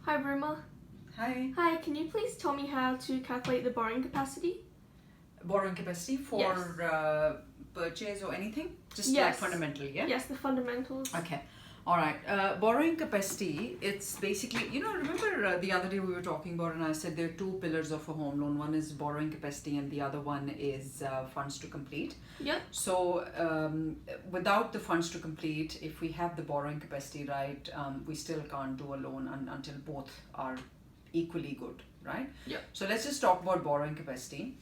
Hi, Ruma. Hi. Hi, can you please tell me how to calculate the borrowing capacity? Borrowing capacity for Yes. purchase or anything? Just Yes. like fundamental, yeah? Yes, the fundamentals. Okay. All right. Borrowing capacity, it's basically, remember the other day we were talking about and I said there are two pillars of a home loan. One is borrowing capacity and the other one is funds to complete. Yep. So without the funds to complete, if we have the borrowing capacity right, we still can't do a loan until both are equally good, right? Yep. So let's just talk about borrowing capacity.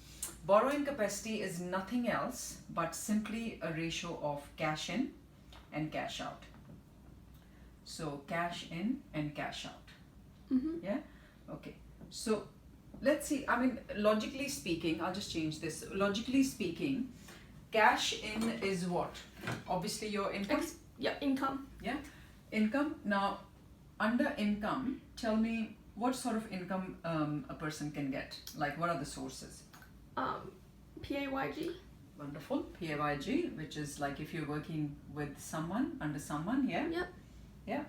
Borrowing capacity is nothing else but simply a ratio of cash in and cash out. So cash in and cash out. Mm-hmm. Yeah? Okay. So let's see. I mean, logically speaking, I'll just change this. Logically speaking, cash in is what? Obviously your income. Income. Yeah? Income. Now, under income, tell me what sort of income a person can get. Like, what are the sources? PAYG. Wonderful. PAYG, which is like if you're working with someone, under someone, yeah? Yep. Yeah.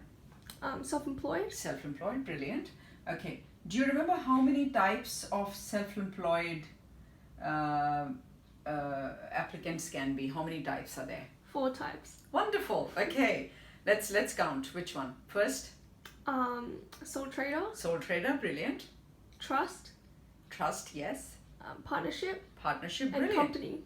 Self-employed. Self-employed, brilliant. Okay. Do you remember how many types of self-employed applicants can be? How many types are there? 4 types. Wonderful. Okay. Let's count. Which one? First? Sole trader. Sole trader, brilliant. Trust. Trust, yes. Partnership. Partnership, And brilliant. company.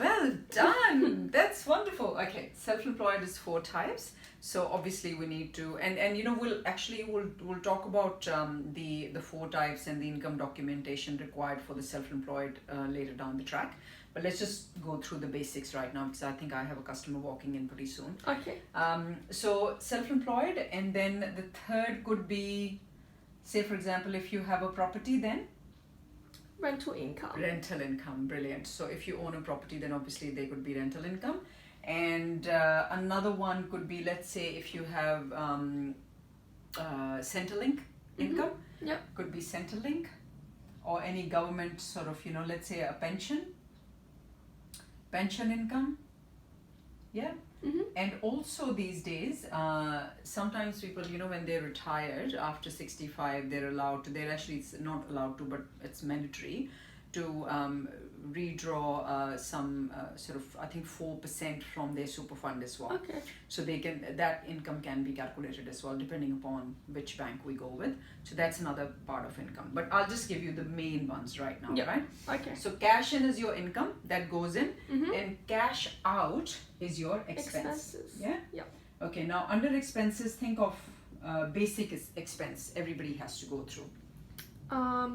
Well done. That's wonderful. Okay, self-employed is 4 types. So obviously we need to, and we'll talk about the 4 types and the income documentation required for the self-employed later down the track. But let's just go through the basics right now because I think I have a customer walking in pretty soon. Okay. So self-employed, and then the third could be, say for example, if you have a property, then Rental income. rental income, brilliant. So if you own a property, then obviously there could be rental income. And another one could be, let's say if you have Centrelink income, Yep. could be Centrelink, or any government sort of, let's say a pension income, yeah. Mm-hmm. And also these days, sometimes people, when they're retired after 65, they're actually, it's not allowed to, but it's mandatory to redraw some sort of, I think 4% from their super fund as well. Okay. So that income can be calculated as well, depending upon which bank we go with. So that's another part of income. But I'll just give you the main ones right now, Yep. right? Okay. So cash in is your income that goes in, Mm-hmm. and cash out is your expense. Expenses. Yeah? Yep. Okay, now under expenses, think of basic expense everybody has to go through.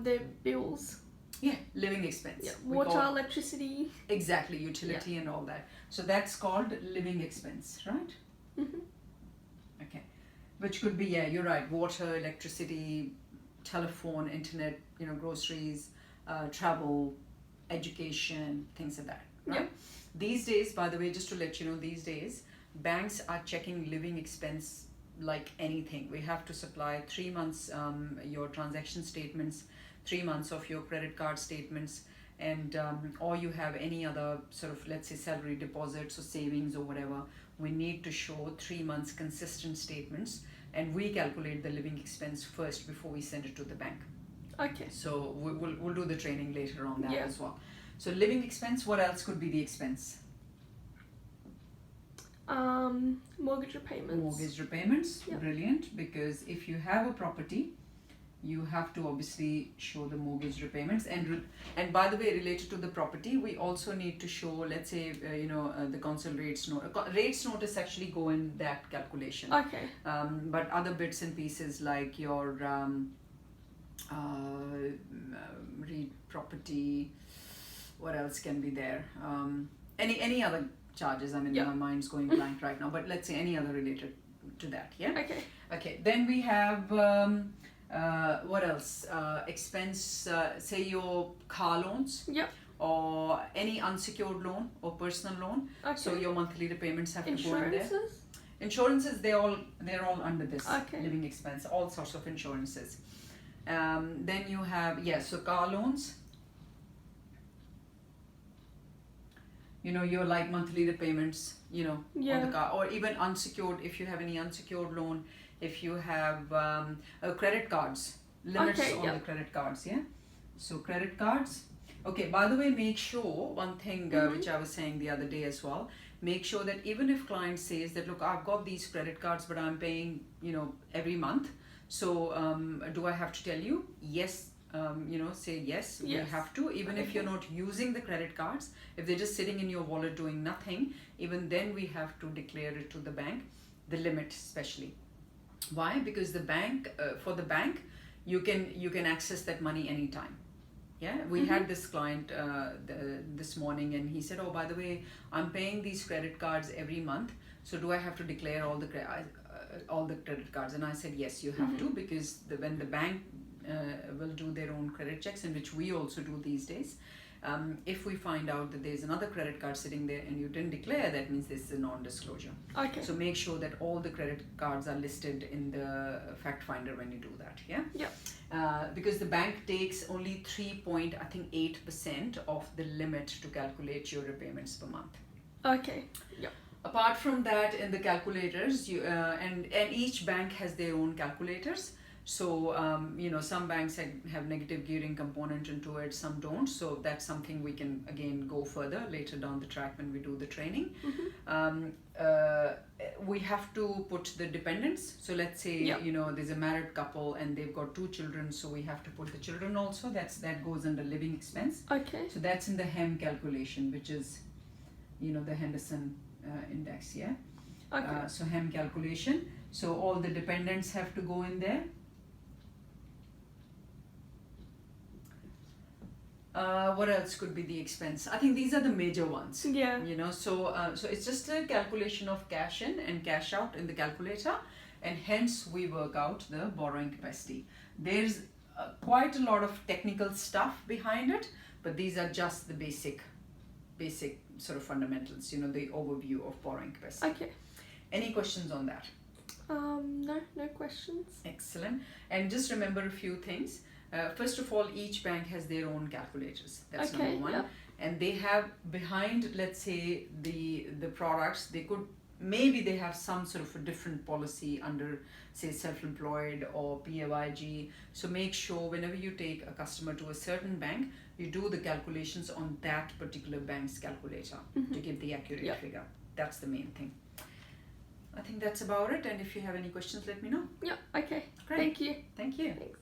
The bills. Yeah, living expense. Yeah. We Water, call- electricity. Exactly, utility and all that. So that's called living expense, right? Mm-hmm. Okay. Which could be, yeah, you're right, water, electricity, telephone, internet, groceries, travel, education, things like that, right? Yep. These days, by the way, just to let you know, these days, banks are checking living expense like anything. We have to supply 3 months your transaction statements, 3 months of your credit card statements, and or you have any other sort of, let's say, salary deposits or savings or whatever. We need to show 3 months consistent statements, and we calculate the living expense first before we send it to the bank. Okay. So we'll do the training later on that Yeah. as well. So living expense, what else could be the expense? Mortgage repayments. Mortgage repayments, Yep. brilliant, because if you have a property, you have to obviously show the mortgage repayments, and by the way, related to the property, we also need to show, let's say, the council rates note. Rates notice actually go in that calculation. Okay. But other bits and pieces like your property, what else can be there? Any other charges? I mean, Yep. my mind's going blank right now, but let's say any other related to that, yeah? Okay. Okay, then we have, what else? Expense, say your car loans. Yep. Or any unsecured loan or personal loan. Okay. So your monthly repayments have to go in there. Insurances. Insurances, they're all under this Okay. living expense, all sorts of insurances. Then you have, so car loans. Your like monthly repayments, on Yeah. the car, or even unsecured, if you have any unsecured loan, if you have credit cards, limits Okay, on yeah. the credit cards, yeah? So credit cards. Okay, by the way, make sure one thing which I was saying the other day as well, make sure that even if client says that, look, I've got these credit cards, but I'm paying, every month. So do I have to tell you? Yes. Say yes, Yes. we have to, even if you're not using the credit cards, if they're just sitting in your wallet doing nothing, even then we have to declare it to the bank, the limit especially. Why? Because the bank, for the bank, you can access that money anytime. Yeah, we had this client this morning, and he said, oh, by the way, I'm paying these credit cards every month, so do I have to declare all the credit cards? And I said, yes, you have to, because when the bank will do their own credit checks, and which we also do these days, if we find out that there's another credit card sitting there and you didn't declare, that means this is a non-disclosure. Okay. So make sure that all the credit cards are listed in the fact finder when you do that. Yeah. Yeah. Because the bank takes only 3.8% of the limit to calculate your repayments per month. Okay. Yeah. Apart from that, in the calculators, you and each bank has their own calculators. So some banks have negative gearing component into it, some don't. So that's something we can again go further later down the track when we do the training. We have to put the dependents. So let's say there's a married couple and they've got 2 children, so we have to put the children also. That goes under living expense. Okay. So that's in the HEM calculation, which is the Henderson index. Yeah. Okay. So HEM calculation. So all the dependents have to go in there. What else could be the expense? I think these are the major ones. Yeah. So it's just a calculation of cash in and cash out in the calculator, and hence we work out the borrowing capacity. There's quite a lot of technical stuff behind it, but these are just the basic sort of fundamentals, the overview of borrowing capacity. Okay. Any questions on that? No questions. Excellent. And just remember a few things. First of all, each bank has their own calculators. That's Okay, number one. yeah. And they have behind, let's say, the products, they have some sort of a different policy under, say, self-employed or PAYG. So make sure whenever you take a customer to a certain bank, you do the calculations on that particular bank's calculator to give the accurate figure. That's the main thing. I think that's about it. And if you have any questions, let me know. Yeah. Okay. Great. Thank you. Thank you. Thanks.